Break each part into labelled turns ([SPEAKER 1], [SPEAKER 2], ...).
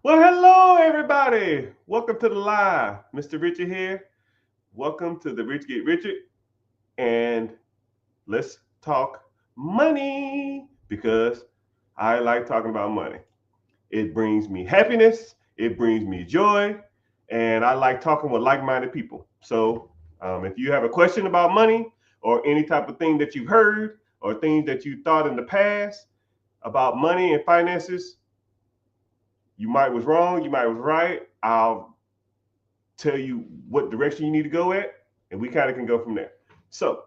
[SPEAKER 1] Well, hello, everybody. Welcome to the live. Mr. Richard here. Welcome to the Rich Get Richard. And let's talk money because I like talking about money. It brings me happiness, it brings me joy, and I like talking with like minded people. So, if you have a question about money or any type of thing that you've heard or things that you thought in the past about money and finances, you might was wrong, you might was right. I'll tell you what direction you need to go at, and we kind of can go from there. So,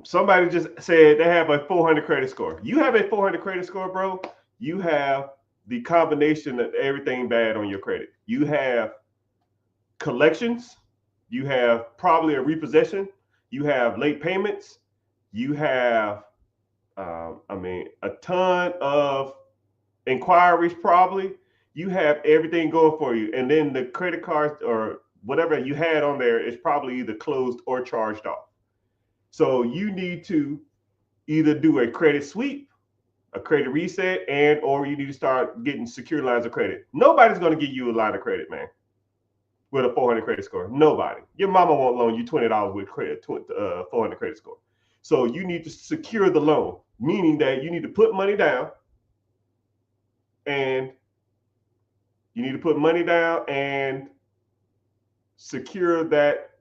[SPEAKER 1] somebody just said they have a 400 credit score. You have a 400 credit score, bro. You have the combination of everything bad on your credit. You have collections. You have probably a repossession. You have late payments. You have, a ton of inquiries probably. You have everything going for you, and then the credit cards or whatever you had on there is probably either closed or charged off. So you need to either do a credit sweep, a credit reset, and or you need to start getting secure lines of credit. Nobody's going to give you a line of credit, man, with a 400 credit score. Nobody. Your mama won't loan you $20 with credit, 400 credit score. So you need to secure the loan, meaning that you need to put money down and you need to put money down and secure that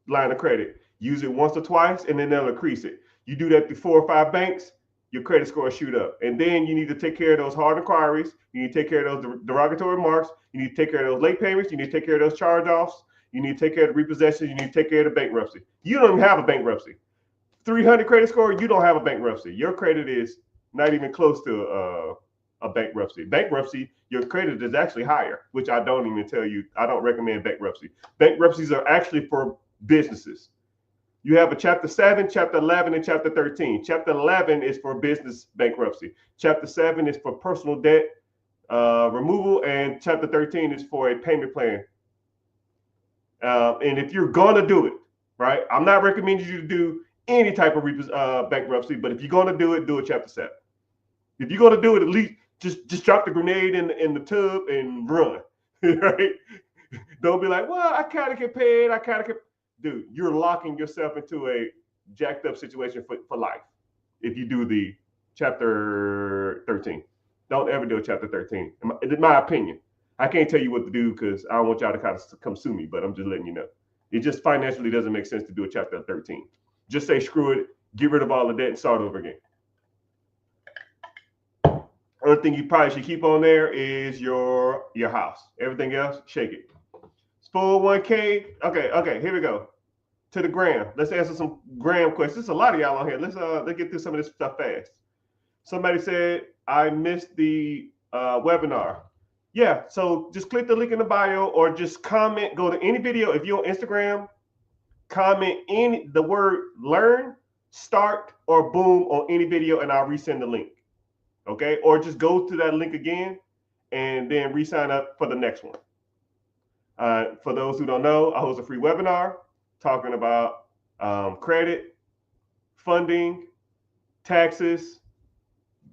[SPEAKER 1] line of credit. Use it once or twice, and then they'll increase it. You do that through 4 or 5 banks, your credit score will shoot up. And then you need to take care of those hard inquiries. You need to take care of those derogatory remarks. You need to take care of those late payments. You need to take care of those charge-offs. You need to take care of the repossession. You need to take care of the bankruptcy. You don't even have a bankruptcy. 300 credit score, you don't have a bankruptcy. Your credit is not even close to a bankruptcy. Bankruptcy, your credit is actually higher, which I don't even tell you. I don't recommend bankruptcy. Bankruptcies are actually for businesses. You have a chapter 7, chapter 11, and chapter 13. Chapter 11 is for business bankruptcy. Chapter 7 is for personal debt removal, and chapter 13 is for a payment plan. And if you're gonna do it, right? I'm not recommending you to do any type of bankruptcy, but if you're gonna do it chapter 7. If you're gonna do it, at least just drop the grenade in the tub and run, right? Don't be like, well, I kind of get paid. I kind of get, dude. You're locking yourself into a jacked up situation for life if you do the chapter 13. Don't ever do a chapter 13. In my opinion, I can't tell you what to do because I don't want y'all to kind of come sue me. But I'm just letting you know. It just financially doesn't make sense to do a chapter 13. Just say screw it, get rid of all the debt, and start over again. Only thing you probably should keep on there is your house. Everything else, shake it. 401k. Okay, here we go. To the gram. Let's answer some gram questions. There's a lot of y'all on here. Let's get through some of this stuff fast. Somebody said I missed the webinar. Yeah, so just click the link in the bio or just comment. Go to any video. If you're on Instagram, comment in the word learn, start, or boom on any video, and I'll resend the link. Okay, or just go to that link again and then re-sign up for the next one. For those who don't know, I host a free webinar talking about credit, funding, taxes,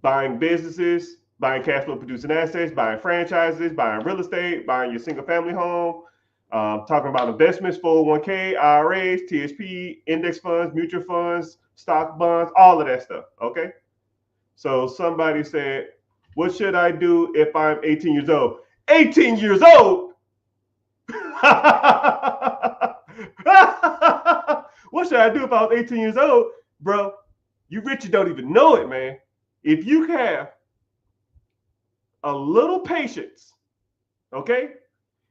[SPEAKER 1] buying businesses, buying cash flow producing assets, buying franchises, buying real estate, buying your single family home, talking about investments, 401k, IRAs, TSP, index funds, mutual funds, stock bonds, all of that stuff. Okay. So somebody said, what should I do if I'm 18 years old? 18 years old? What should I do if I was 18 years old? Bro, you rich, you don't even know it, man. If you have a little patience, okay?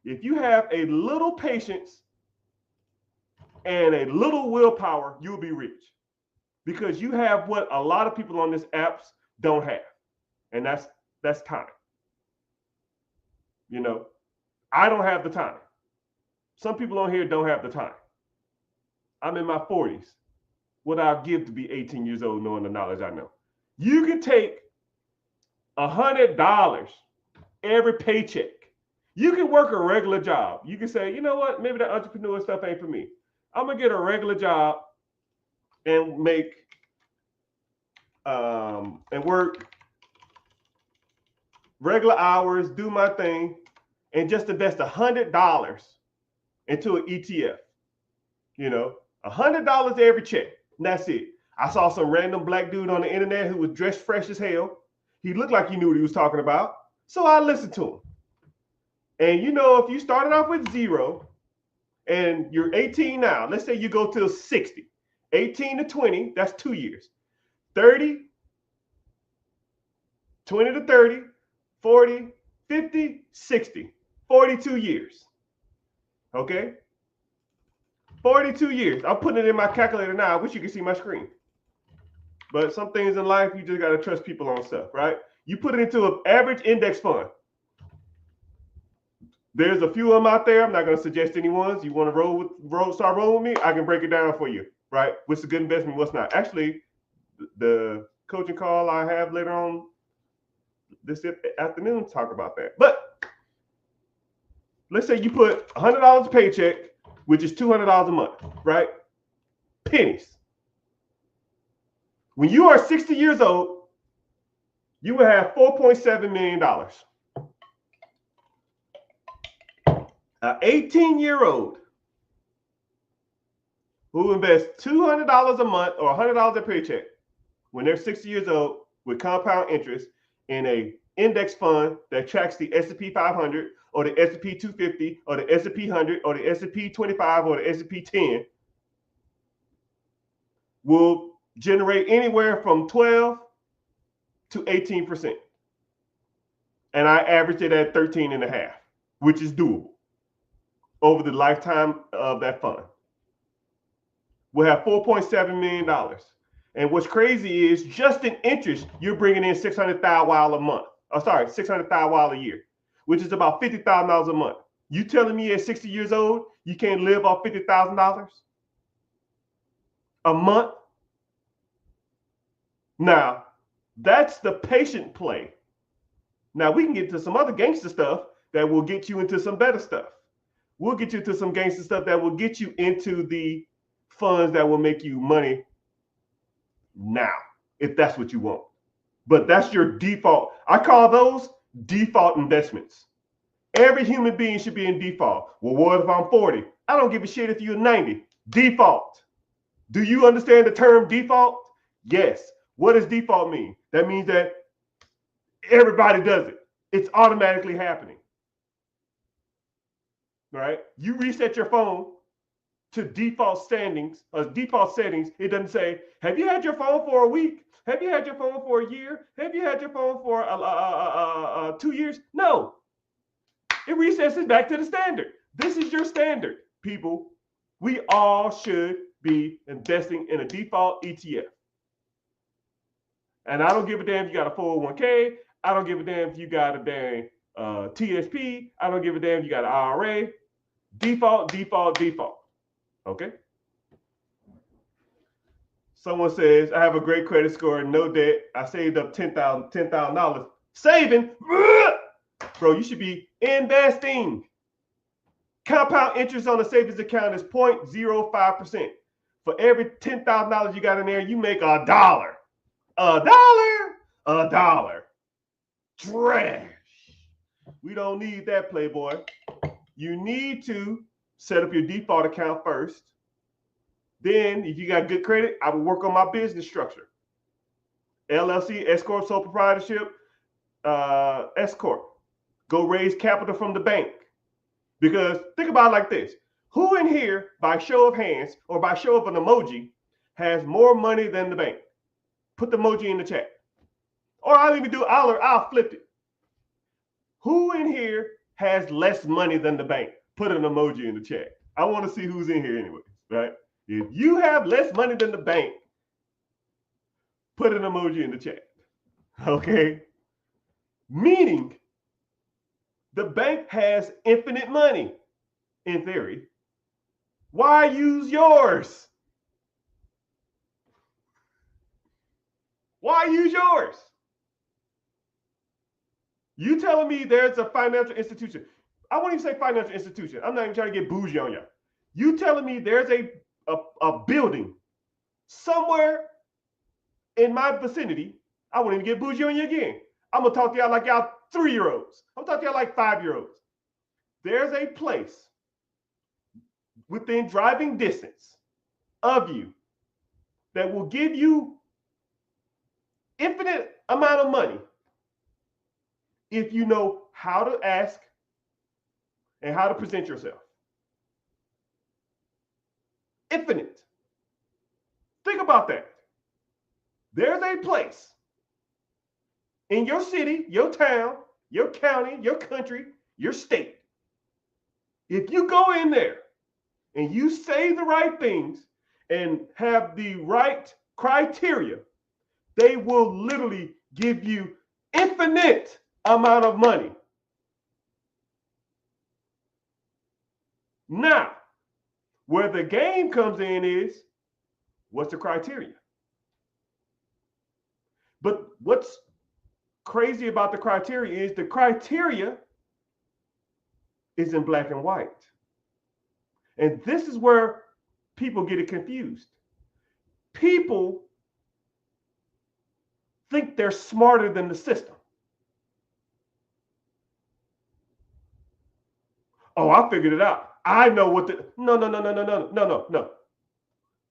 [SPEAKER 1] If you have a little patience and a little willpower, you'll be rich. Because you have what a lot of people on this apps don't have. And that's time. You know, I don't have the time. Some people on here don't have the time. I'm in my 40s. What I'll give to be 18 years old knowing the knowledge I know. You can take $100 every paycheck. You can work a regular job. You can say, you know what, maybe the entrepreneur stuff ain't for me. I'm going to get a regular job and make and work regular hours, do my thing, and just invest $100 into an ETF. You know, $100 every check. And that's it. I saw some random black dude on the internet who was dressed fresh as hell. He looked like he knew what he was talking about. So I listened to him. And you know, if you started off with zero and you're 18 now, let's say you go till 60, 18 to 20, that's 2 years. 30, 20 to 30, 40, 50, 60, 42 years. Okay? 42 years. I'm putting it in my calculator now. I wish you could see my screen. But some things in life, you just got to trust people on stuff, right? You put it into an average index fund. There's a few of them out there. I'm not going to suggest any ones. You want to start rolling with me? I can break it down for you, right? What's a good investment, what's not. Actually, the coaching call I have later on this afternoon talk about that. But let's say you put $100 a paycheck, which is $200 a month, right? Pennies. When you are 60 years old, you will have $4.7 million. An 18-year-old who invests $200 a month or $100 a paycheck when they're 60 years old with compound interest in a index fund that tracks the S&P 500 or the S&P 250 or the S&P 100 or the S&P 25 or the S&P 10 will generate anywhere from 12 to 18%. And I averaged it at 13.5, which is doable over the lifetime of that fund. We'll have $4.7 million. And what's crazy is just in interest, you're bringing in $600,000 a month. $600,000 a year, which is about $50,000 a month. You telling me at 60 years old, you can't live off $50,000 a month? Now, that's the patient play. Now, we can get to some other gangster stuff that will get you into some better stuff. We'll get you into some gangster stuff that will get you into the funds that will make you money now, if that's what you want. But that's your default. I call those default investments. Every human being should be in default. Well, what if I'm 40? I don't give a shit if you're 90. Default. Do you understand the term default? Yes. What does default mean? That means that everybody does it. It's automatically happening. Right? You reset your phone to default settings. It doesn't say, have you had your phone for a week? Have you had your phone for a year? Have you had your phone for 2 years? No. It resets it back to the standard. This is your standard, people. We all should be investing in a default ETF. And I don't give a damn if you got a 401k. I don't give a damn if you got a damn TSP. I don't give a damn if you got an IRA. Default, default, default. Okay? Someone says, I have a great credit score, no debt. I saved up $10,000. Saving? Bro, you should be investing. Compound interest on a savings account is 0.05%. For every $10,000 you got in there, you make $1. $1. Trash. We don't need that, Playboy. You need to set up your default account first. Then, if you got good credit, I will work on my business structure. LLC, S Corp, sole proprietorship, S Corp. Go raise capital from the bank. Because think about it like this. Who in here, by show of hands or by show of an emoji, has more money than the bank? Put the emoji in the chat. Or I'll flip it. Who in here has less money than the bank? Put an emoji in the chat. I want to see who's in here anyway, right? If you have less money than the bank, put an emoji in the chat. Okay? Meaning, the bank has infinite money, in theory. Why use yours? Why use yours? You telling me there's a financial institution. I won't even say financial institution. I'm not even trying to get bougie on you. You telling me there's a building somewhere in my vicinity, I wouldn't even get bougie on you again. I'm gonna talk to y'all like y'all 3-year-olds. I'm talking to y'all like 5-year-olds. There's a place within driving distance of you that will give you infinite amount of money if you know how to ask and how to present yourself. Infinite. Think about that. There's a place in your city, your town, your county, your country, your state. If you go in there and you say the right things and have the right criteria, they will literally give you infinite amount of money. Now, where the game comes in is, what's the criteria? But what's crazy about the criteria is the criteria is in black and white. And this is where people get it confused. People think they're smarter than the system. Oh, I figured it out. I know what the no.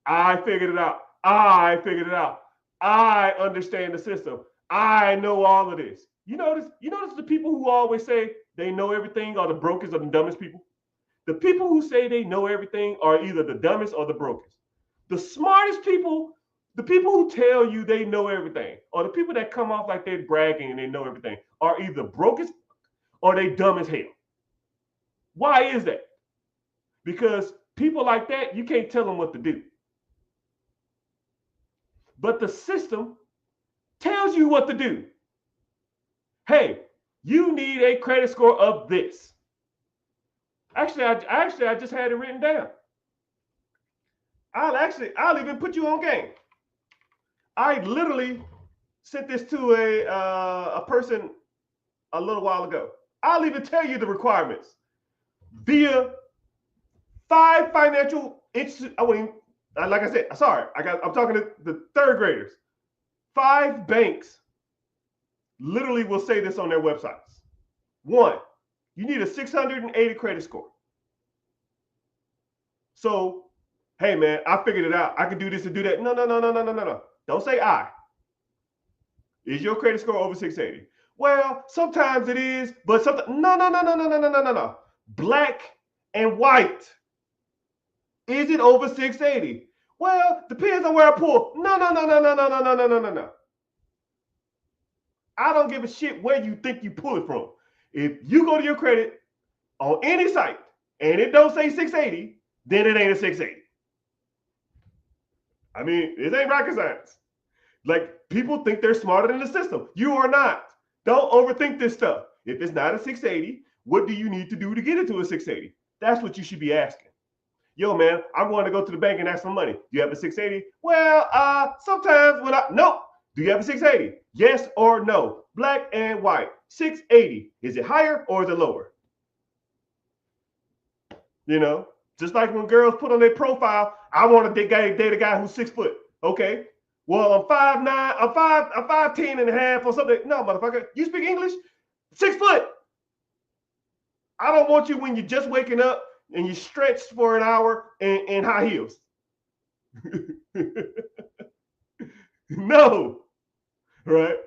[SPEAKER 1] I figured it out. I figured it out. I understand the system. I know all of this. You notice the people who always say they know everything are the brokest or the dumbest people? The people who say they know everything are either the dumbest or the brokest. The smartest people, the people who tell you they know everything, or the people that come off like they're bragging and they know everything, are either brokest or they dumb as hell. Why is that? Because people like that, you can't tell them what to do. But the system tells you what to do. Hey, you need a credit score of this. Actually, I just had it written down. I'll even put you on game. I literally sent this to a person a little while ago. I'll even tell you the requirements via 5 financial institutions. Like I said, sorry, I'm talking to the 3rd graders. 5 banks literally will say this on their websites. 1, you need a 680 credit score. So, hey man, I figured it out. I can do this and do that. No. Don't say I. Is your credit score over 680? Well, sometimes it is, but sometimes no. Black and white. Is it over 680? Well, depends on where I pull. No. I don't give a shit where you think you pull it from. If you go to your credit on any site and it don't say 680, then it ain't a 680. I mean, it ain't rocket science. Like, people think they're smarter than the system. You are not. Don't overthink this stuff. If it's not a 680, what do you need to do to get it to a 680? That's what you should be asking. Yo, man, I'm going to go to the bank and ask for money. Do you have a 680? Well, sometimes when nope. Do you have a 680? Yes or no? Black and white. 680. Is it higher or is it lower? You know, just like when girls put on their profile, I want to date a guy who's 6 foot. Okay. Well, I'm 5'9", I'm 5'10" and a half or something. No, motherfucker. You speak English? 6 foot. I don't want you when you're just waking up and you stretch for an hour in high heels. No. Right?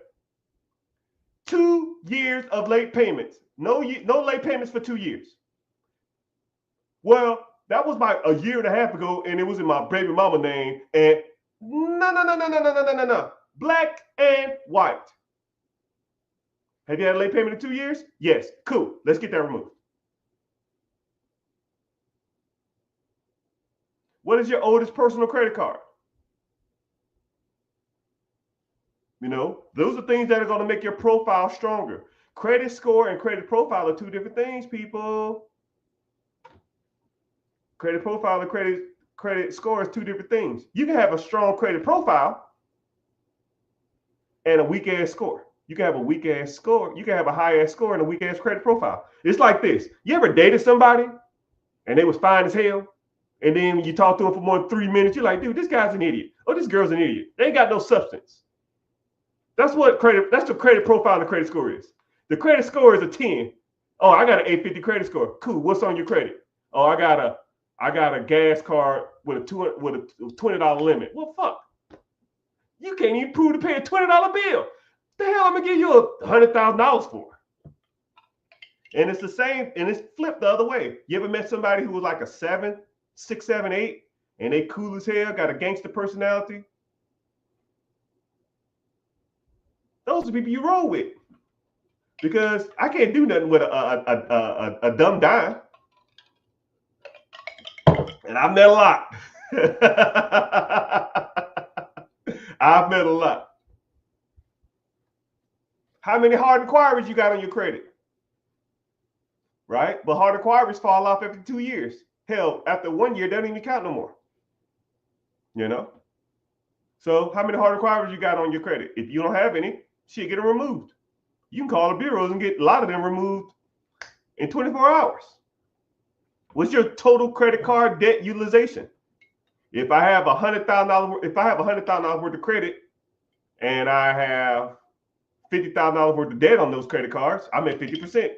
[SPEAKER 1] 2 years of late payments. No late payments for 2 years. Well, that was a year and a half ago, and it was in my baby mama name. And no. Black and white. Have you had a late payment in 2 years? Yes. Cool. Let's get that removed. What is your oldest personal credit card? You know, those are things that are going to make your profile stronger. Credit score and credit profile are 2 different things, people. Credit profile and credit score is 2 different things. You can have a strong credit profile and a weak ass score. You can have a weak ass score. You can have a high ass score and a weak ass credit profile. It's like this. You ever dated somebody and they was fine as hell? And then when you talk to them for more than 3 minutes, you're like, dude, this guy's an idiot. Oh, this girl's an idiot. They ain't got no substance. That's what credit profile and the credit score is. The credit score is a 10. Oh, I got an 850 credit score. Cool. What's on your credit? Oh, I got a gas card with a $20 limit. Well, fuck. You can't even prove to pay a $20 bill. The hell I'm gonna give you $100,000 for? And it's the same, and it's flipped the other way. You ever met somebody who was like a 7, 6, 7, 8, and they cool as hell, got a gangster personality? Those are people you roll with. Because I can't do nothing with a dumb dime. And I've met a lot. I've met a lot. How many hard inquiries you got on your credit? Right? But hard inquiries fall off after 2 years. Hell, after 1 year, they don't even count no more. You know? So how many hard inquiries you got on your credit? If you don't have any, shit, get them removed. You can call the bureaus and get a lot of them removed in 24 hours. What's your total credit card debt utilization? If I have $100,000 worth of credit and I have $50,000 worth of debt on those credit cards, I'm at 50%.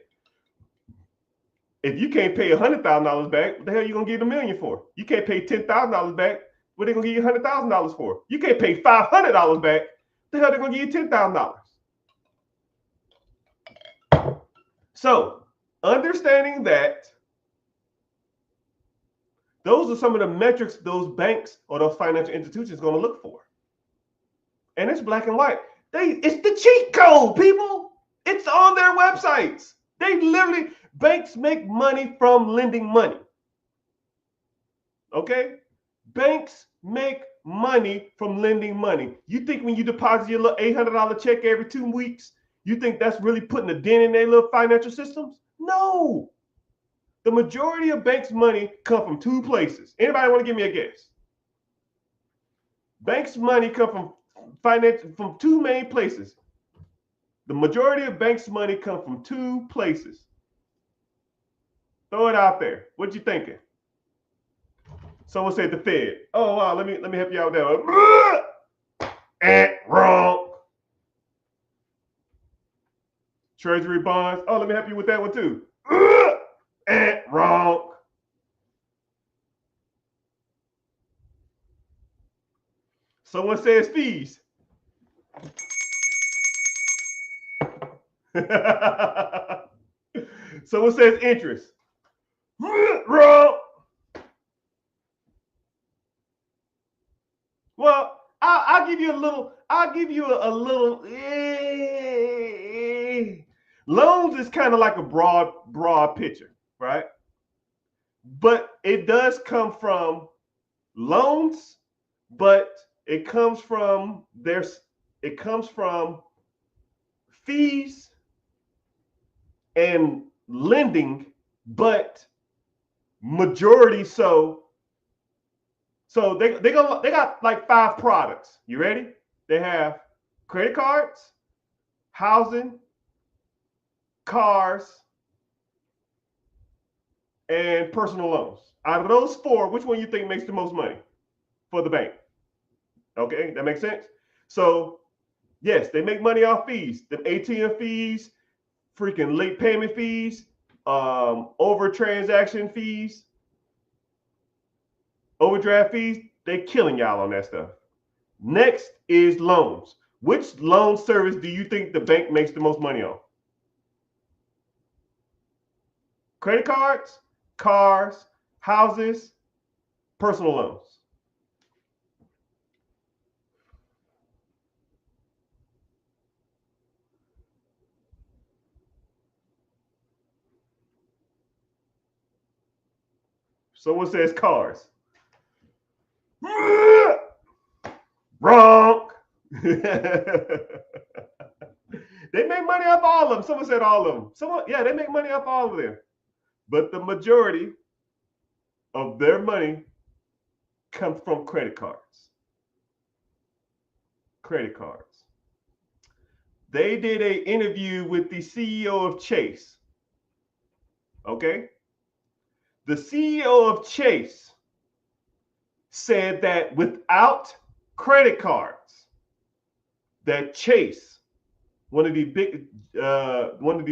[SPEAKER 1] If you can't pay $100,000 back, what the hell are you gonna get $1 million for? You can't pay $10,000 back, what are they gonna give you $100,000 for? You can't pay $500 back, what the hell are they gonna give you $10,000? So, understanding that, those are some of the metrics those banks or those financial institutions are going to look for. And it's black and white. It's the cheat code, people. It's on their websites. Banks make money from lending money. Okay? Banks make money from lending money. You think when you deposit your little $800 check every 2 weeks, you think that's really putting a dent in their little financial systems? No. The majority of banks' money come from 2 places. Anybody want to give me a guess? Banks' money come from 2 main places. The majority of banks' money come from 2 places. Throw it out there. What you thinking? Someone said the Fed. Oh wow, let me help you out there. Wrong. Treasury bonds. Oh, let me help you with that one too. Wrong. Someone says fees. Someone says interest. Wrong. Well, I'll give you a little. Loans is kind of like a broad picture, right? But it does come from loans, but it comes from fees and lending, but majority so they got like 5 products. You ready? They have credit cards, housing, cars, and personal loans. Out of those 4, which one you think makes the most money for the bank? Okay, that makes sense. So yes, they make money off fees, the ATM fees, freaking late payment fees, over transaction fees, overdraft fees. They're killing y'all on that stuff. Next is loans. Which loan service do you think the bank makes the most money on? Credit cards, cars, houses, personal loans. Someone says cars. Wrong. They make money off all of them. Someone said all of them. They make money off all of them. But the majority of their money comes from credit cards. Credit cards. They did an interview with the CEO of Chase. Okay? The CEO of Chase said that without credit cards, that Chase one of the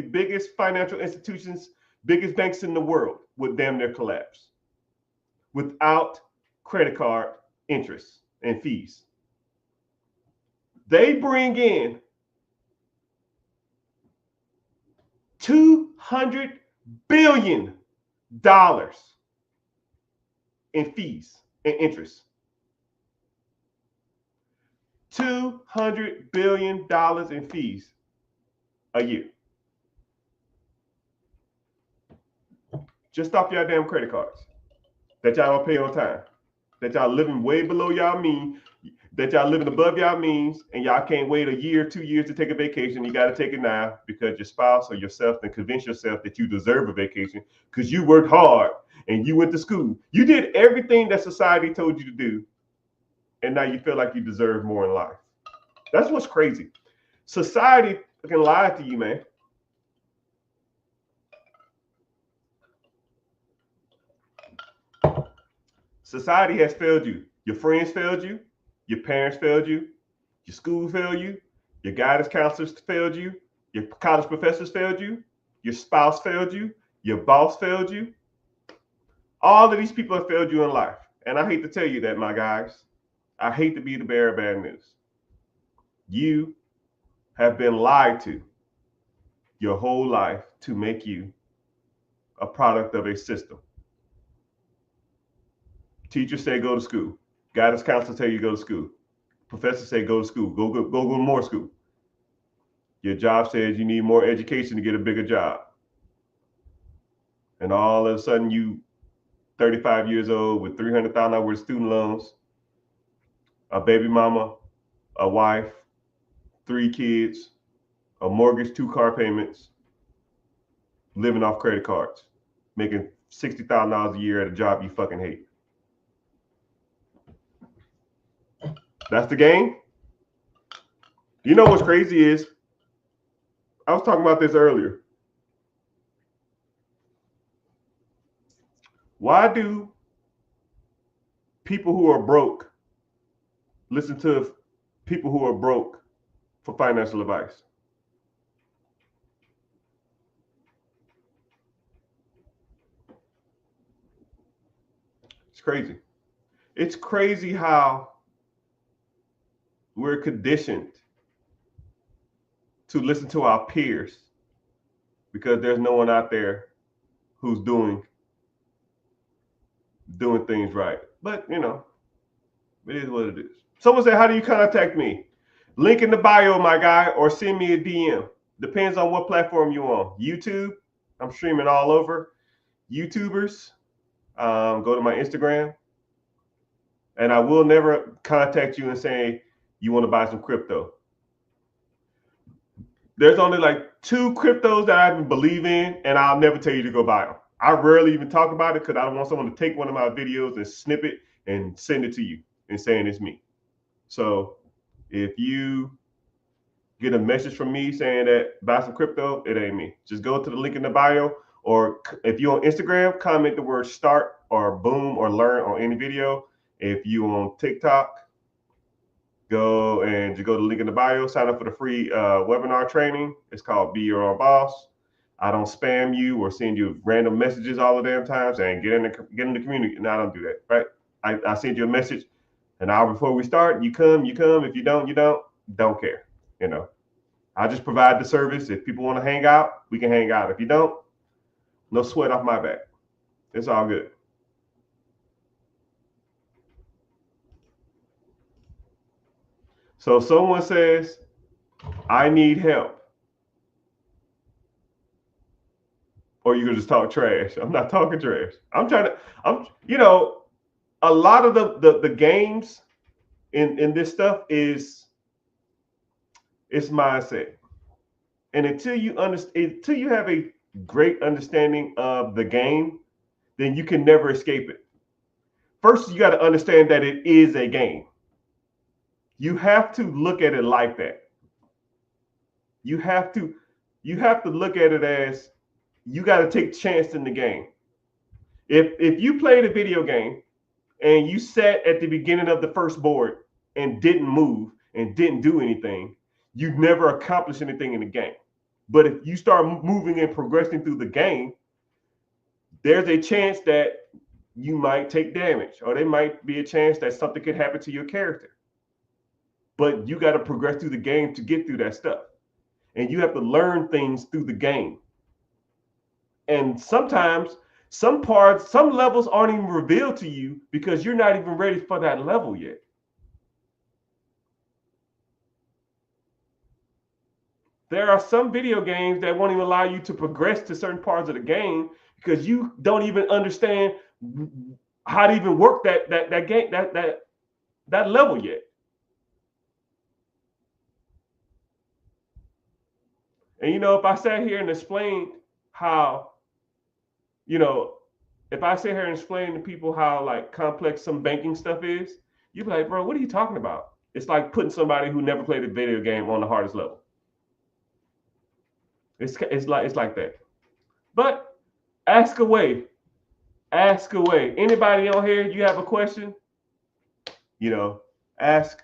[SPEAKER 1] biggest financial institutions, biggest banks in the world, would damn near collapse without credit card interest and fees. They bring in $200 billion in fees and interest. $200 billion in fees a year. Just off y'all damn credit cards that y'all don't pay on time, that y'all living way below y'all mean, that y'all living above y'all means, and y'all can't wait a year, 2 years to take a vacation. You got to take it now because your spouse or yourself then convince yourself that you deserve a vacation because you worked hard and you went to school. You did everything that society told you to do, and now you feel like you deserve more in life. That's what's crazy. Society can lie to you, man. Society has failed you. Your friends failed you. Your parents failed you. Your school failed you. Your guidance counselors failed you. Your college professors failed you. Your spouse failed you. Your boss failed you. All of these people have failed you in life. And I hate to tell you that, my guys. I hate to be the bearer of bad news. You have been lied to your whole life to make you a product of a system. Teachers say go to school. Guidance counselors tell you go to school. Professors say go to school. Go to more school. Your job says you need more education to get a bigger job. And all of a sudden you 35 years old with $300,000 worth of student loans, a baby mama, a wife, 3 kids, a mortgage, 2 car payments, living off credit cards, making $60,000 a year at a job you fucking hate. That's the game. You know what's crazy is, I was talking about this earlier. Why do people who are broke listen to people who are broke for financial advice? It's crazy. It's crazy how we're conditioned to listen to our peers because there's no one out there who's doing things right. But, you know, it is what it is. Someone said, how do you contact me? Link in the bio, my guy, or send me a DM. Depends on what platform you're on. YouTube, I'm streaming all over. YouTubers, go to my Instagram. And I will never contact you and say you want to buy some crypto. There's only like 2 cryptos that I even believe in, and I'll never tell you to go buy them. I rarely even talk about it because I don't want someone to take one of my videos and snip it and send it to you and saying it's me. So if you get a message from me saying that buy some crypto, it ain't me. Just go to the link in the bio, or if you're on Instagram, comment the word start or boom or learn on any video. If you on TikTok, go to the link in the bio, sign up for the free webinar training. It's called Be Your Own Boss. I don't spam you or send you random messages all the damn time saying get in the community. No, I don't do that, right? I send you a message an hour before we start. You come. If you don't, you don't care. You know, I just provide the service. If people want to hang out, we can hang out. If you don't, no sweat off my back. It's all good. So someone says, I need help. Or you can just talk trash. I'm not talking trash. A lot of the games in this stuff is mindset. And until you have a great understanding of the game, then you can never escape it. First, you got to understand that it is a game. You have to look at it like that. You have to look at it as you got to take chance in the game. If you played a video game and you sat at the beginning of the first board and didn't move and didn't do anything, you never accomplish anything in the game. But if you start moving and progressing through the game, there's a chance that you might take damage, or there might be a chance that something could happen to your character. But you got to progress through the game to get through that stuff. And you have to learn things through the game. And sometimes some levels aren't even revealed to you because you're not even ready for that level yet. There are some video games that won't even allow you to progress to certain parts of the game because you don't even understand how to even work that game, that level yet. And if I sat here and explained how, if I sit here and explain to people how like complex some banking stuff is, you'd be like, bro, what are you talking about? It's like putting somebody who never played a video game on the hardest level. It's like that. But ask away. Ask away. Anybody on here, you have a question? Ask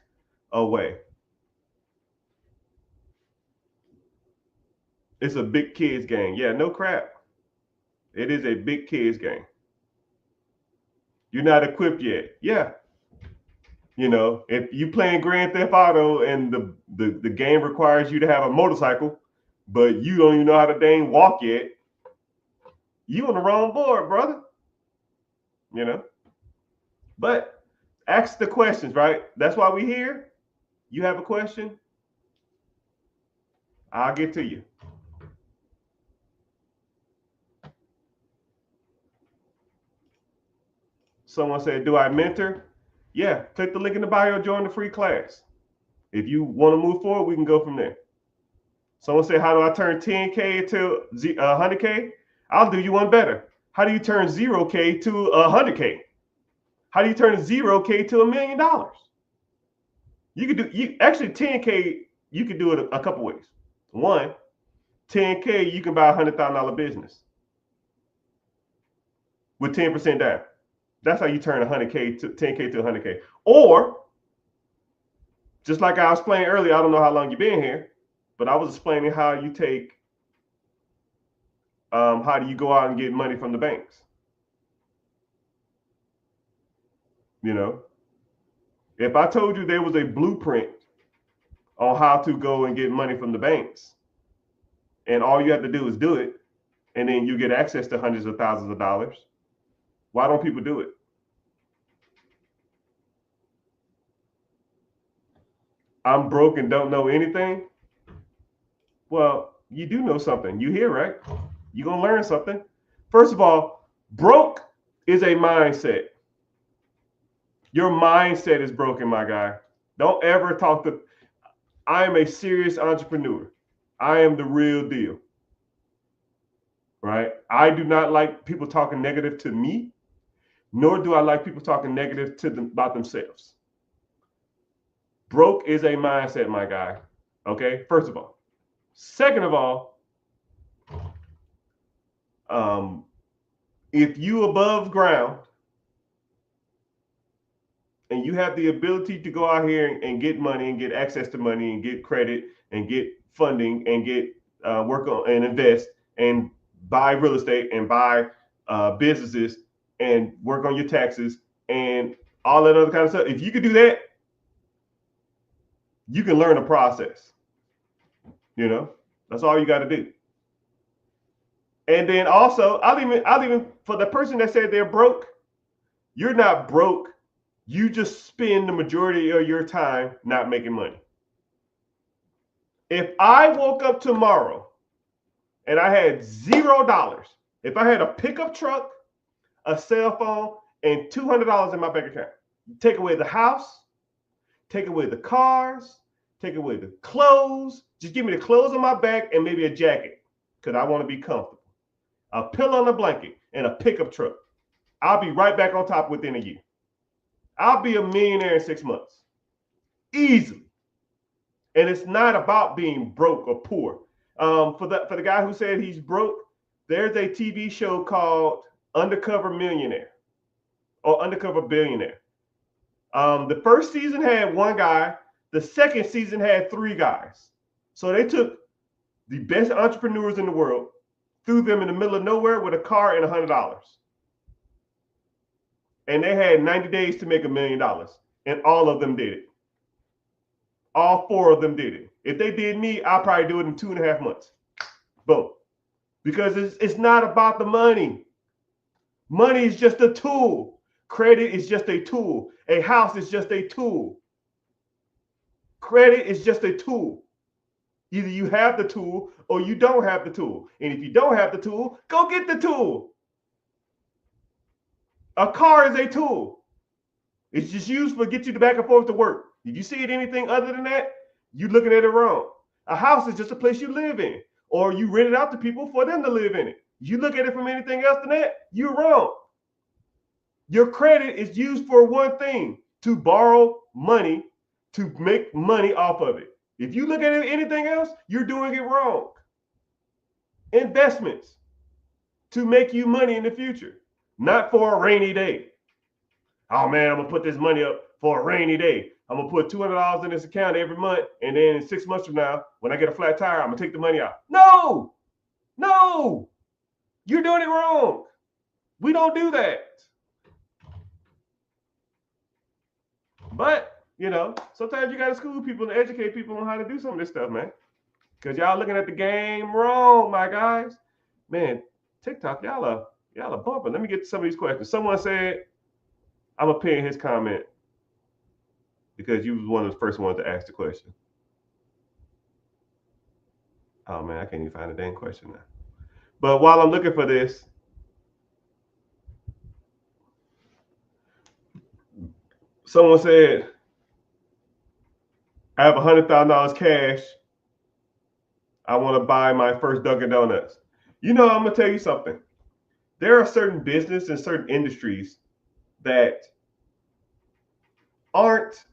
[SPEAKER 1] away. It's a big kids game. Yeah, no crap. It is a big kids game. You're not equipped yet. Yeah. If you playing Grand Theft Auto and the game requires you to have a motorcycle, but you don't even know how to dang walk yet, you on the wrong board, brother. But ask the questions, right? That's why we're here. You have a question, I'll get to you. Someone said, do I mentor? Yeah, click the link in the bio, join the free class. If you want to move forward, we can go from there. Someone said, how do I turn 10K to 100K? I'll do you one better. How do you turn 0K to 100K? How do you turn 0K to $1 million? You could do actually 10K, you could do it a couple ways. One, 10K, you can buy a $100,000 business with 10% down. That's how you turn 100K to 10K to 100K. Or, just like I was explained earlier, I don't know how long you've been here, but I was explaining how you take, how do you go out and get money from the banks? If I told you there was a blueprint on how to go and get money from the banks, and all you have to do is do it, and then you get access to hundreds of thousands of dollars, why don't people do it? I'm broke and don't know anything. Well, you do know something. You here, right? You're going to learn something. First of all, broke is a mindset. Your mindset is broken, my guy. Don't ever talk to... I am a serious entrepreneur. I am the real deal. Right? I do not like people talking negative to me, nor do I like people talking negative to them about themselves. Broke is a mindset, my guy. Okay? First of all. Second of all, if you above ground and you have the ability to go out here and get money and get access to money and get credit and get funding and get work on and invest and buy real estate and buy businesses and work on your taxes and all that other kind of stuff. If you could do that, you can learn a process. That's all you got to do. And then also, I'll even for the person that said they're broke, you're not broke. You just spend the majority of your time not making money. If I woke up tomorrow and I had $0, if I had a pickup truck, a cell phone, and $200 in my bank account, take away the house, take away the cars, take away the clothes, just give me the clothes on my back and maybe a jacket because I want to be comfortable. A pillow and a blanket and a pickup truck. I'll be right back on top within a year. I'll be a millionaire in 6 months. Easily. And it's not about being broke or poor. For the guy who said he's broke, there's a TV show called Undercover Millionaire or Undercover Billionaire. The first season had one guy. The second season had 3 guys. So they took the best entrepreneurs in the world, threw them in the middle of nowhere with a car and $100. And they had 90 days to make $1 million. And all of them did it. All 4 of them did it. If they did me, I'll probably do it in 2.5 months. Boom. Because it's not about the money. Money is just a tool. Credit is just a tool. A house is just a tool. Credit is just a tool. Either you have the tool or you don't have the tool. And if you don't have the tool, go get the tool. A car is a tool. It's just used for get you back and forth to work. If you see it anything other than that, you're looking at it wrong. A house is just a place you live in, or you rent it out to people for them to live in it. You look at it from anything else than that, you're wrong. Your credit is used for one thing, to borrow money, to make money off of it. If you look at it anything else, you're doing it wrong. Investments to make you money in the future, not for a rainy day. Oh man, I'm gonna put this money up for a rainy day. I'm gonna put $200 in this account every month, and then 6 months from now, when I get a flat tire, I'm gonna take the money out. No, you're doing it wrong. We don't do that. But sometimes you gotta school people and educate people on how to do some of this stuff, man. Because y'all looking at the game wrong, my guys. Man, TikTok, y'all are bumping. Let me get to some of these questions. Someone said, I'm gonna pin his comment because you was one of the first ones to ask the question. Oh man, I can't even find the dang question now. But while I'm looking for this, someone said, I have $100,000 cash. I want to buy my first Dunkin' Donuts. I'm gonna tell you something. There are certain business and certain industries that aren't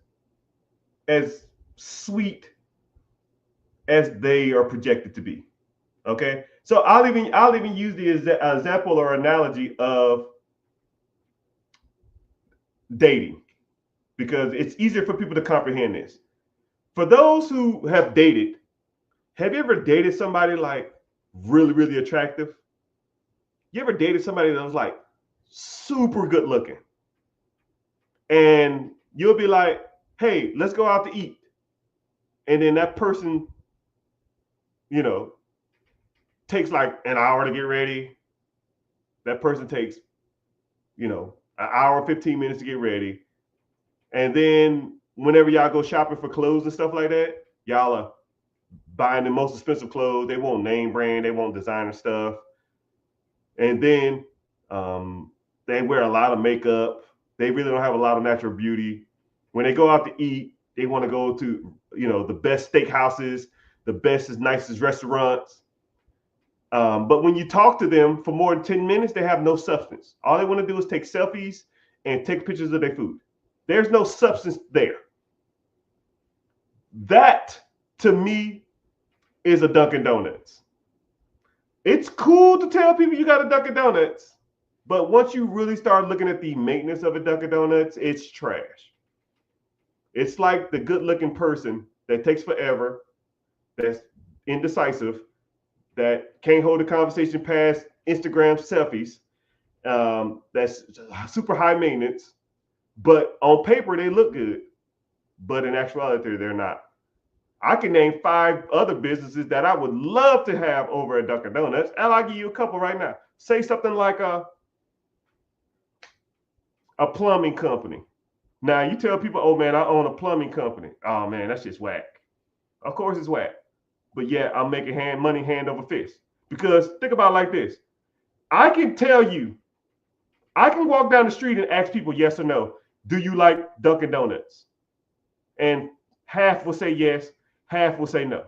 [SPEAKER 1] as sweet as they are projected to be. Okay, so I'll even use the example or analogy of dating, because it's easier for people to comprehend this. For those who have dated, have you ever dated somebody like really, really attractive? You ever dated somebody that was like super good looking? And you'll be like, hey, let's go out to eat. And then that person, takes like an hour to get ready. That person takes, an hour, 15 minutes to get ready. And then whenever y'all go shopping for clothes and stuff like that, y'all are buying the most expensive clothes. They want name brand, they want designer stuff. And then they wear a lot of makeup. They really don't have a lot of natural beauty. When they go out to eat, they want to go to, the best steakhouses, the best, nicest restaurants. But when you talk to them for more than 10 minutes, they have no substance. All they want to do is take selfies and take pictures of their food. There's no substance there. That, to me, is a Dunkin' Donuts. It's cool to tell people you got a Dunkin' Donuts, but once you really start looking at the maintenance of a Dunkin' Donuts, it's trash. It's like the good-looking person that takes forever, that's indecisive, that can't hold a conversation past Instagram selfies, that's super high maintenance, but on paper they look good, but in actuality they're not. I can name 5 other businesses that I would love to have over at Dunkin' Donuts, and I'll give you a couple right now. Say something like a plumbing company. Now you tell people, oh man, I own a plumbing company. Oh man, that's just whack. Of course it's whack. But yeah, I'm making money hand over fist. Because think about it like this. I can walk down the street and ask people yes or no. Do you like Dunkin' Donuts? And half will say yes, half will say no.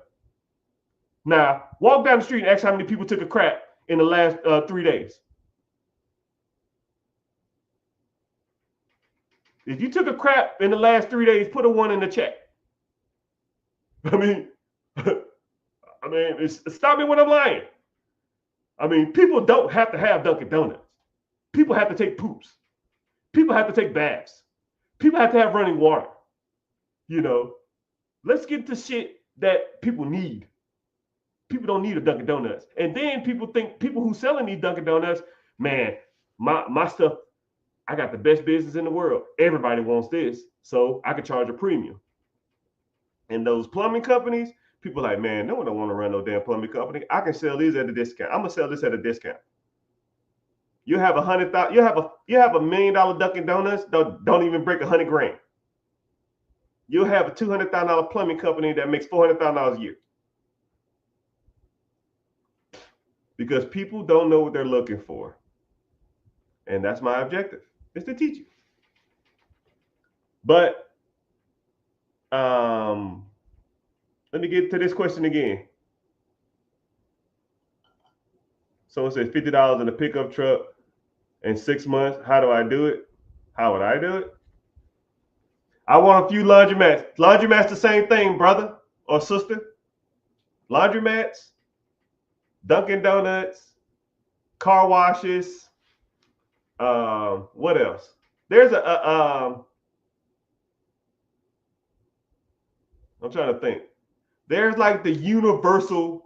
[SPEAKER 1] Now, walk down the street and ask how many people took a crap in the last 3 days. If you took a crap in the last 3 days, put a 1 in the chat. I mean, stop me when I'm lying. I mean, people don't have to have Dunkin' Donuts. People have to take poops. People have to take baths. People have to have running water. Let's get to shit that people need. People don't need a Dunkin' Donuts. And then people who selling these Dunkin' Donuts, man, my stuff, I got the best business in the world. Everybody wants this, so I could charge a premium. And those plumbing companies, people like, man, no one don't want to run no damn plumbing company. I can sell these at a discount. I'm gonna sell this at a discount. You have $100,000, $1 million Dunkin' Donuts, don't even break $100,000. You'll have a $200,000 plumbing company that makes $400,000 a year. Because people don't know what they're looking for. And that's my objective, is to teach you. But let me get to this question again. Someone says $50 in a pickup truck in 6 months. How do I do it? How would I do it? I want a few laundromats. Laundromats the same thing, brother or sister. Laundromats, Dunkin' Donuts, car washes. What else? There's I'm trying to think. There's like the universal.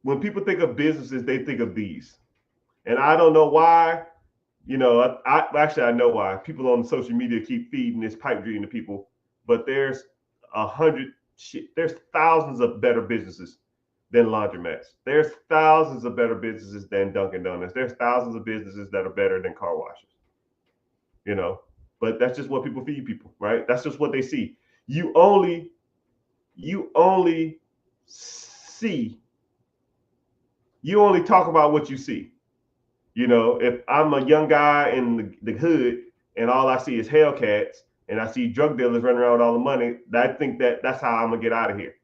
[SPEAKER 1] When people think of businesses, they think of these, and I don't know why. You know, I know why. People on social media keep feeding this pipe dream to people, but there's there's thousands of better businesses than laundromats. There's thousands of better businesses than Dunkin' Donuts. There's thousands of businesses that are better than car washes. You know, but that's just what people feed people, right? That's just what they see. You only talk about what you see. You know, if I'm a young guy in the hood and all I see is Hellcats and I see drug dealers running around with all the money, I think that's how I'm gonna get out of here,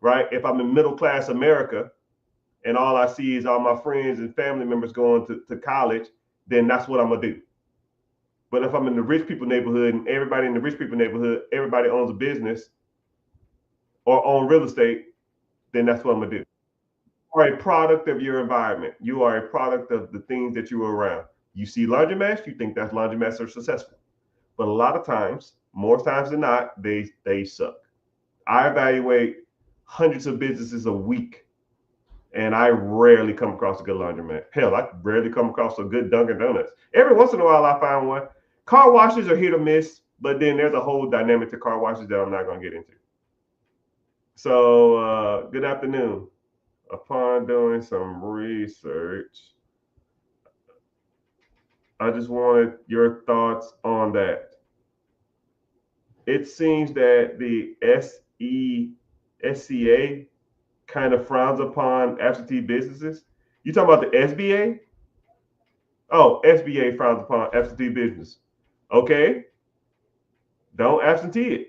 [SPEAKER 1] right? If I'm in middle class America and all I see is all my friends and family members going to college, then that's what I'm gonna do. But if I'm in the rich people neighborhood and everybody in the rich people neighborhood, everybody owns a business or own real estate, then that's what I'm gonna do. You are a product of your environment. You are a product of the things that you are around. You see laundromats, you think that laundromats are successful. But a lot of times, more times than not, they suck. I evaluate hundreds of businesses a week, and I rarely come across a good laundromat. Hell, I rarely come across a good Dunkin' Donuts. Every once in a while, I find one. Car washes are hit or miss, but then there's a whole dynamic to car washes that I'm not going to get into. So, good afternoon. Upon doing some research, I just wanted your thoughts on that. It seems that the SCA kind of frowns upon absentee businesses. You talking about the SBA? Oh, SBA frowns upon absentee business. Okay, don't absentee it.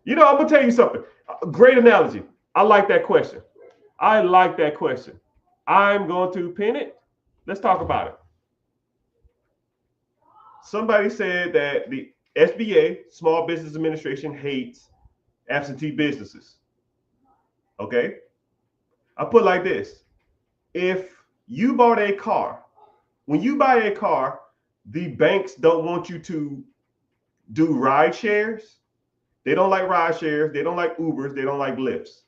[SPEAKER 1] You know, I'm gonna tell you something. Great analogy. I like that question. I'm going to pin it. Let's talk about it. Somebody said that the SBA, Small Business Administration, hates absentee businesses. Okay? I put it like this. If you bought a car, when you buy a car, the banks don't want you to do ride shares. They don't like ride shares. They don't like Ubers. They don't like Lyfts.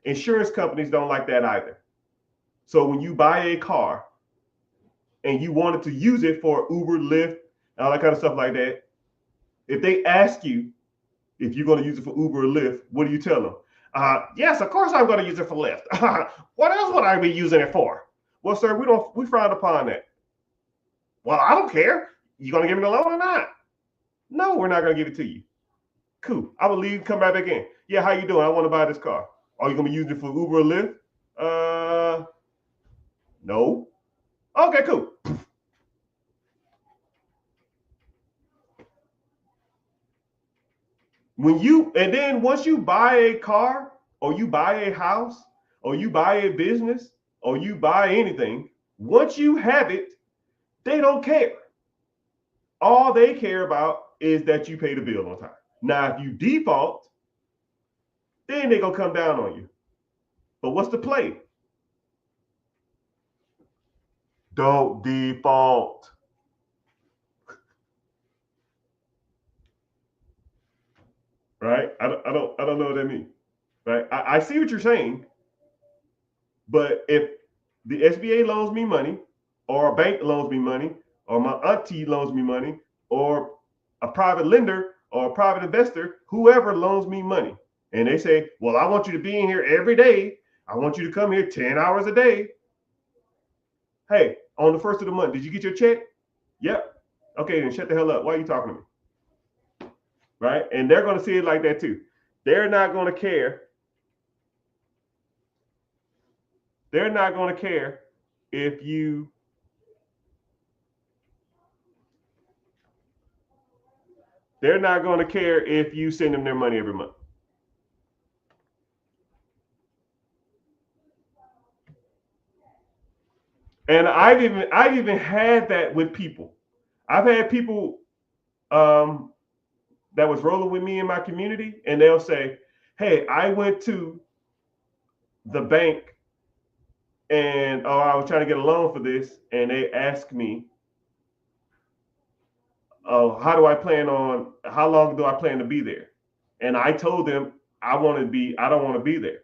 [SPEAKER 1] Insurance companies don't like that either. So when you buy a car and you wanted to use it for Uber, Lyft, all that kind of stuff like that, if they ask you if you're going to use it for Uber or Lyft, what do you tell them? Yes, of course I'm going to use it for Lyft. What else would I be using it for? Well, sir, we frown upon that. Well, I don't care. You going to give me the loan or not? No, we're not going to give it to you. Cool. I will leave, come back again. Yeah, how you doing? I want to buy this car. Are you going to be using it for Uber or Lyft? No. Okay, cool. Then once you buy a car or you buy a house or you buy a business or you buy anything, once you have it, they don't care. All they care about is that you pay the bill on time. Now, if you default, then they're going to come down on you. But what's the play? Don't default. right? I don't know what that means, right? I see what you're saying, but if the SBA loans me money, or a bank loans me money, or my auntie loans me money, or a private lender or a private investor, whoever loans me money, and they say, well, I want you to be in here every day. I want you to come here 10 hours a day. Hey, on the first of the month, did you get your check? Yep. Okay, then shut the hell up. Why are you talking to me? Right? And they're going to see it like that too. They're not going to care. They're not going to care if you they're not going to care if you send them their money every month. And I've even had that with people. I've had people that was rolling with me in my community, and they'll say, hey, I went to the bank and I was trying to get a loan for this, and they asked me, oh, how long do I plan to be there? And I told them I don't want to be there.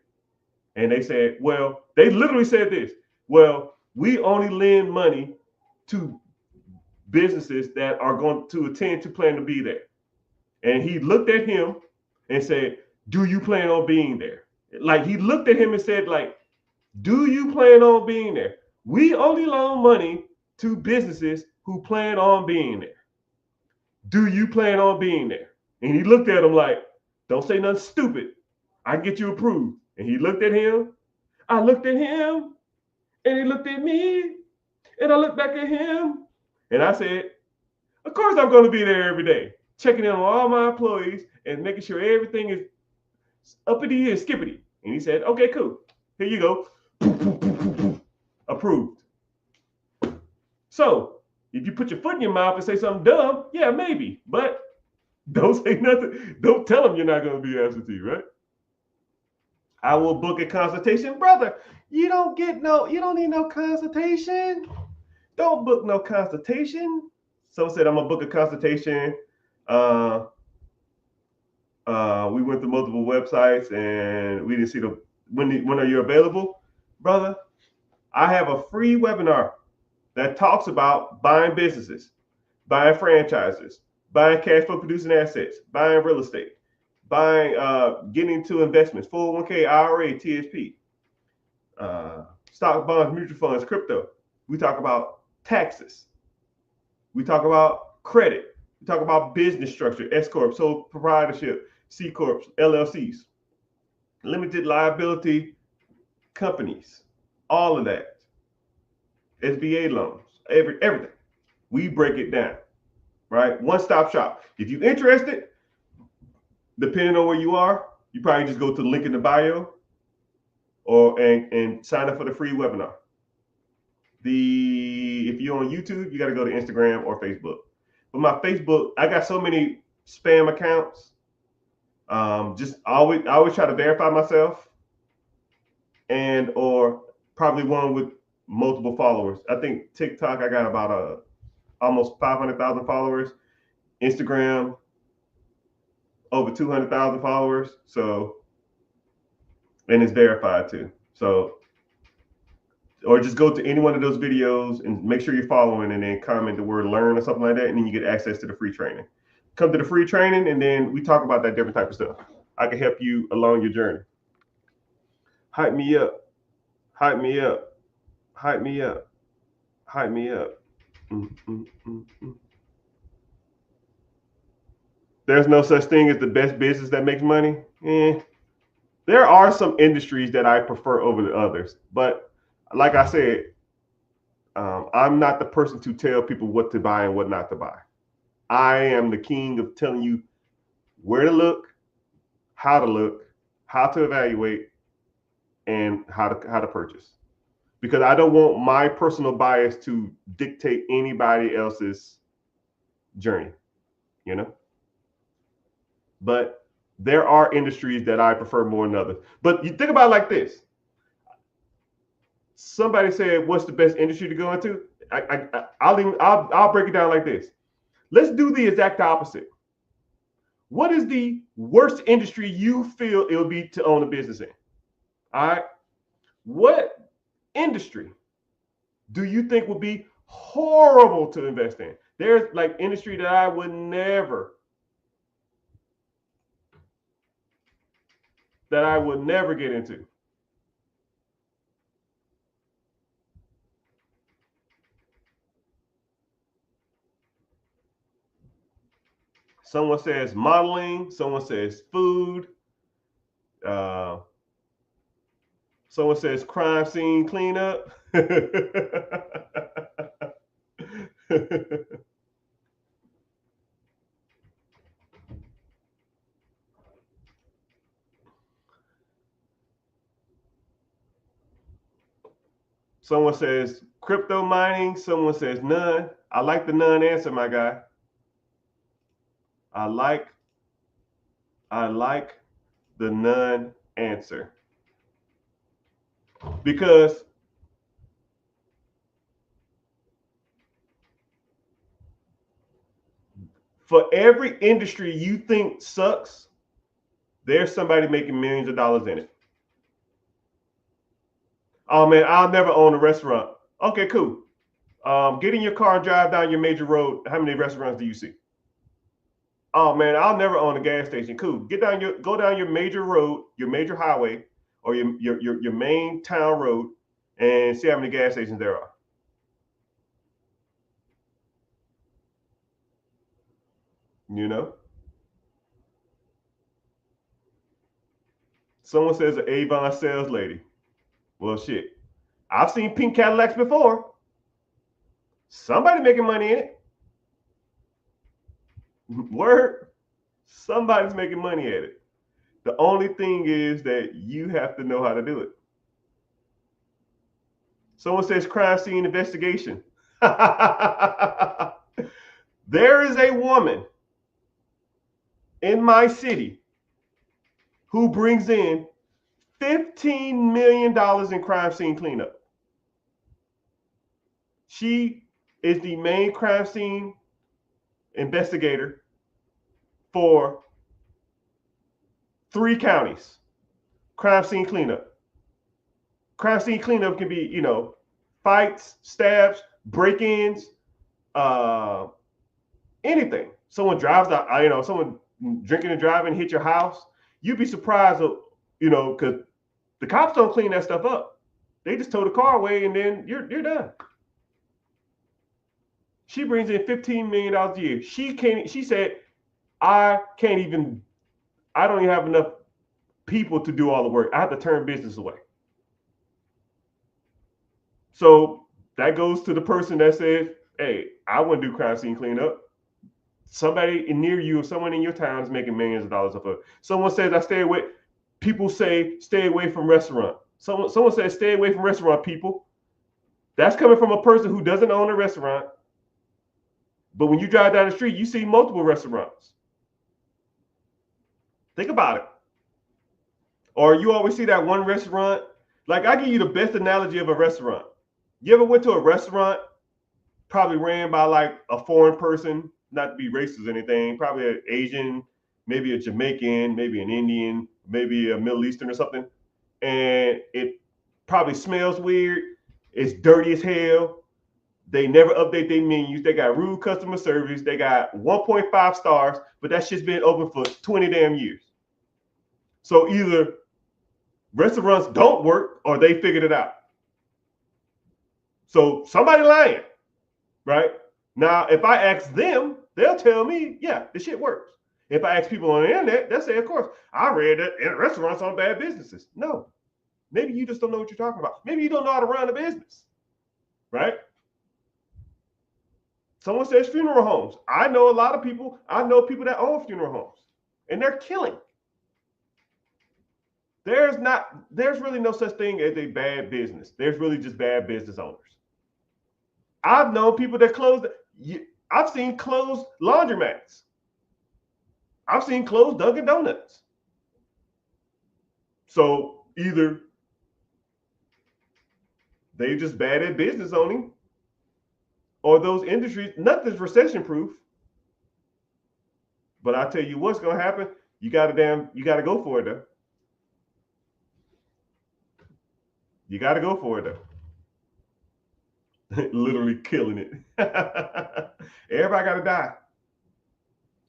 [SPEAKER 1] And they said, well, they literally said this, well, we only lend money to businesses that are going to attend to plan to be there. And he looked at him and said, do you plan on being there? Like, he looked at him and said, like, do you plan on being there? We only loan money to businesses who plan on being there. Do you plan on being there? And he looked at him like, don't say nothing stupid. I can get you approved. And he looked at him. I looked at him. And he looked at me. And I looked back at him. And I said, of course I'm going to be there every day, checking in on all my employees and making sure everything is uppity and skippity. And he said, okay, cool. Here you go. Approved. So if you put your foot in your mouth and say something dumb, yeah, maybe. But don't say nothing. Don't tell them you're not going to be absentee, right? I will book a consultation. Brother, you don't need no consultation. Don't book no consultation. So said, I'm going to book a consultation. We went to multiple websites and we didn't see when are you available? Brother, I have a free webinar that talks about buying businesses, buying franchises, buying cash flow producing assets, buying real estate, buying, getting into investments, 401k, IRA, TSP, stock, bonds, mutual funds, crypto. We talk about taxes. We talk about credit. We talk about business structure, S corp, sole proprietorship, C corps, LLCs, limited liability companies, all of that. SBA loans, everything. We break it down, right? One-stop shop. If you're interested, depending on where you are, you probably just go to the link in the bio and sign up for the free webinar. If you're on YouTube, you got to go to Instagram or Facebook. But my Facebook, I got so many spam accounts. I always try to verify myself, or probably one with multiple followers. I think TikTok, I got about almost 500,000 followers. Instagram, over 200,000 followers. So, and it's verified too. So, or just go to any one of those videos and make sure you're following, and then comment the word learn or something like that, and then you get access to the free training. Come to the free training, and then we talk about that different type of stuff. I can help you along your journey. Hype me up. Hype me up. Hype me up. Hype me up. There's no such thing as the best business that makes money. There are some industries that I prefer over the others, but like I said, I'm not the person to tell people what to buy and what not to buy. I am the king of telling you where to look, how to evaluate, and how to purchase. Because I don't want my personal bias to dictate anybody else's journey, you know? But there are industries that I prefer more than others. But you think about it like this. Somebody said, what's the best industry to go into? I'll break it down like this. Let's do the exact opposite. What is the worst industry you feel it would be to own a business in? All right. What industry do you think would be horrible to invest in? There's like industry that I would never get into. Someone says modeling. Someone says food. Uh, someone says crime scene cleanup. Someone says crypto mining. Someone says none. I like the none answer, my guy. I like the none answer because for every industry you think sucks, there's somebody making millions of dollars in it. Oh man, I'll never own a restaurant. Okay, cool. Get in your car and drive down your major road. How many restaurants do you see? Oh man, I'll never own a gas station. Cool. Go down your major road, your major highway, or your main town road, and see how many gas stations there are. You know. Someone says an Avon sales lady. Well, shit. I've seen pink Cadillacs before. Somebody making money in it. Word. Somebody's making money at it. The only thing is that you have to know how to do it. Someone says crime scene investigation. There is a woman in my city who brings in $15 million in crime scene cleanup. She is the main crime scene investigator for 3 counties. Crime scene cleanup. Crime scene cleanup can be, fights, stabs, break-ins, anything. Someone drives out, someone drinking and driving hit your house. You'd be surprised, because the cops don't clean that stuff up. They just tow the car away and then you're done. She brings in $15 million a year. She said, I don't even have enough people to do all the work. I have to turn business away. So that goes to the person that says, hey, I want to do crime scene cleanup. Somebody near you or someone in your town is making millions of dollars off of it. Someone says, people say, stay away from restaurant. Someone says, stay away from restaurant people. That's coming from a person who doesn't own a restaurant. But when you drive down the street, you see multiple restaurants. Think about it. Or you always see that one restaurant. Like, I give you the best analogy of a restaurant. You ever went to a restaurant, probably ran by like a foreign person, not to be racist or anything, probably an Asian, maybe a Jamaican, maybe an Indian, maybe a Middle Eastern or something. And it probably smells weird. It's dirty as hell. They never update their menus. They got rude customer service. They got 1.5 stars, but that shit's been open for 20 damn years. So either restaurants don't work or they figured it out. So somebody lying, right? Now, if I ask them, they'll tell me, yeah, the shit works. If I ask people on the internet, they'll say, of course, I read that restaurants are bad businesses. No, maybe you just don't know what you're talking about. Maybe you don't know how to run a business, right? Someone says funeral homes. I know a lot of people. I know people that own funeral homes, and they're killing. There's really no such thing as a bad business. There's really just bad business owners. I've known people that closed. I've seen closed laundromats. I've seen closed Dunkin' Donuts. So either they're just bad at business owning, or those industries, nothing's recession proof. But I tell you what's gonna happen. You gotta go for it though. You gotta go for it though. Literally killing it. Everybody gotta die.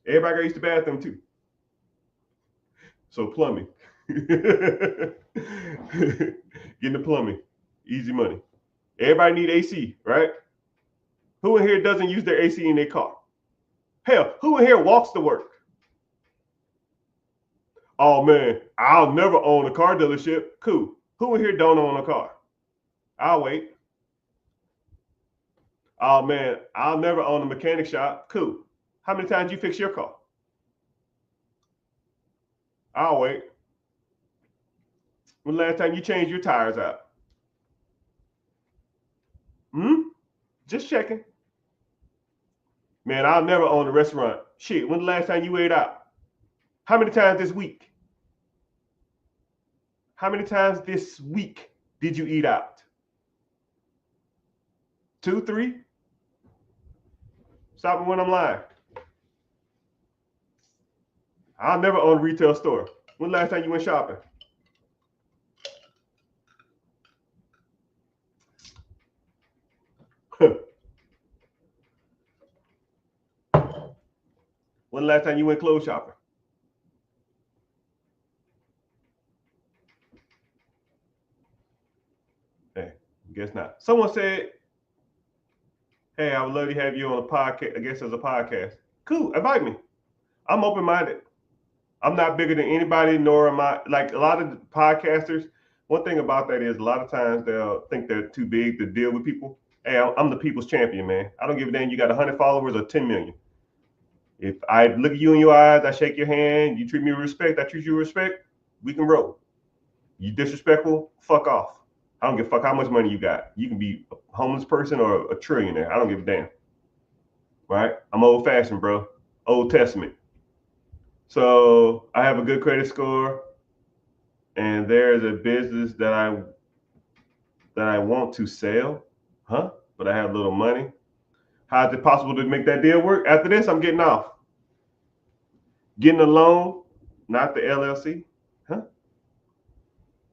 [SPEAKER 1] Everybody gotta use the bathroom too. So plumbing. Getting the plumbing. Easy money. Everybody need AC, right? Who in here doesn't use their AC in their car? Hell, who in here walks to work? Oh man, I'll never own a car dealership. Cool. Who in here don't own a car? I'll wait. Oh man, I'll never own a mechanic shop. Cool. How many times you fix your car? I'll wait. When the last time you changed your tires out? Just checking. Man, I'll never own a restaurant. Shit, when the last time you ate out? How many times this week? How many times this week did you eat out? 2, 3? Stop me when I'm lying. I'll never own a retail store. When the last time you went shopping? When the last time you went clothes shopping? Hey, guess not. Someone said, hey, I would love to have you on a podcast, I guess as a podcast. Cool, invite me. I'm open-minded. I'm not bigger than anybody, nor am I, like a lot of podcasters. One thing about that is a lot of times they'll think they're too big to deal with people. Hey, I'm the people's champion, man. I don't give a damn you got 100 followers or 10 million. If I look at you in your eyes, I shake your hand, you treat me with respect, I treat you with respect, we can roll. You disrespectful, fuck off. I don't give a fuck how much money you got. You can be a homeless person or a trillionaire. I don't give a damn. Right? I'm old fashioned, bro. Old Testament. So I have a good credit score, and there's a business that I want to sell, but I have little money. How is it possible to make that deal work? After this, I'm getting off. Getting a loan, not the LLC,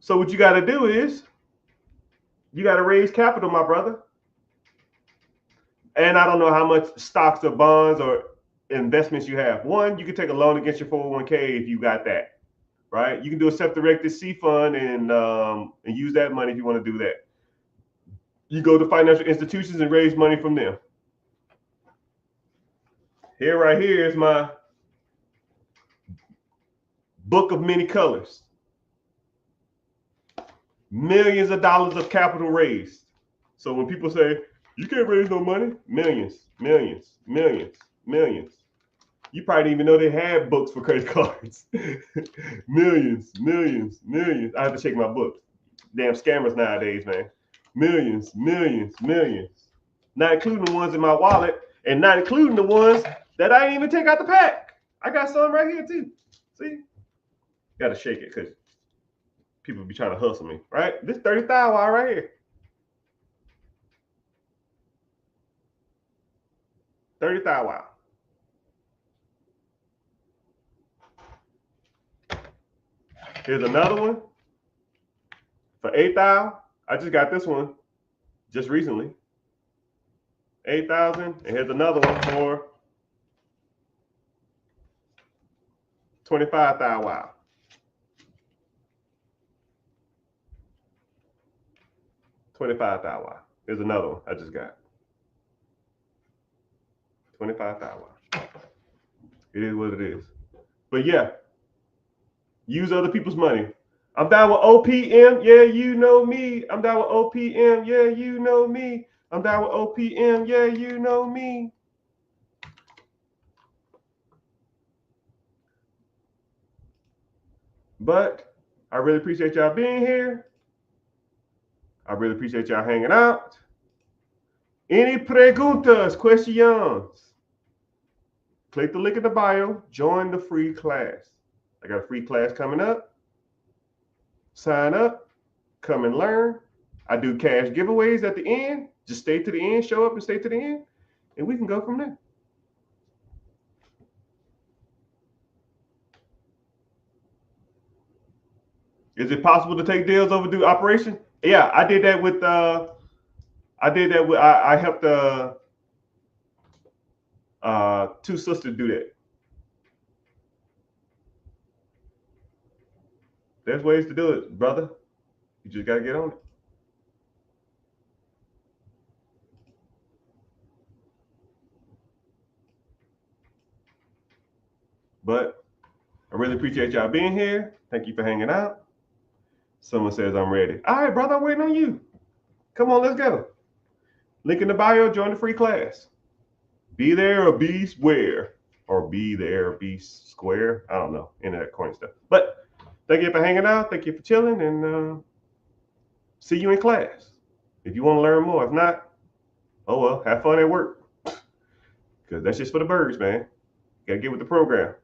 [SPEAKER 1] So what you got to do is you got to raise capital, my brother. And I don't know how much stocks or bonds or investments you have. One, you can take a loan against your 401k if you got that, right? You can do a self-directed C fund and use that money if you want to do that. You go to financial institutions and raise money from them. Right here is my book of many colors. Millions of dollars of capital raised. So when people say, you can't raise no money, millions, millions, millions, millions. You probably didn't even know they had books for credit cards. Millions, millions, millions. I have to check my books. Damn scammers nowadays, man. Millions, millions, millions. Not including the ones in my wallet and not including the ones that I didn't even take out the pack. I got some right here too. See? Got to shake it because people be trying to hustle me, right? This 30,000 right here. 30,000. Here's another one for 8,000. I just got this one just recently. 8,000. And here's another one for 25,000. Wow. 25,000. Here's another one I just got. 25,000. It is what it is. But yeah, use other people's money. I'm down with OPM. Yeah, you know me. I'm down with OPM. Yeah, you know me. I'm down with OPM. Yeah, you know me. But I really appreciate y'all being here. I really appreciate y'all hanging out. Any preguntas, questions? Click the link in the bio. Join the free class. I got a free class coming up. Sign up. Come and learn. I do cash giveaways at the end. Just stay to the end. Show up and stay to the end. And we can go from there. Is it possible to take deals overdue operation? Yeah, I did that with I helped two sisters do that. There's ways to do it, brother. You just gotta get on it. But I really appreciate y'all being here. Thank you for hanging out. Someone says I'm ready. All right, brother, I'm waiting on you. Come on, let's go. Link in the bio, join the free class. Be there or be square. Or be there or be square. I don't know. Internet coin stuff. But thank you for hanging out. Thank you for chilling. And see you in class. If you want to learn more. If not, oh well, have fun at work. Because that's just for the birds, man. Gotta get with the program.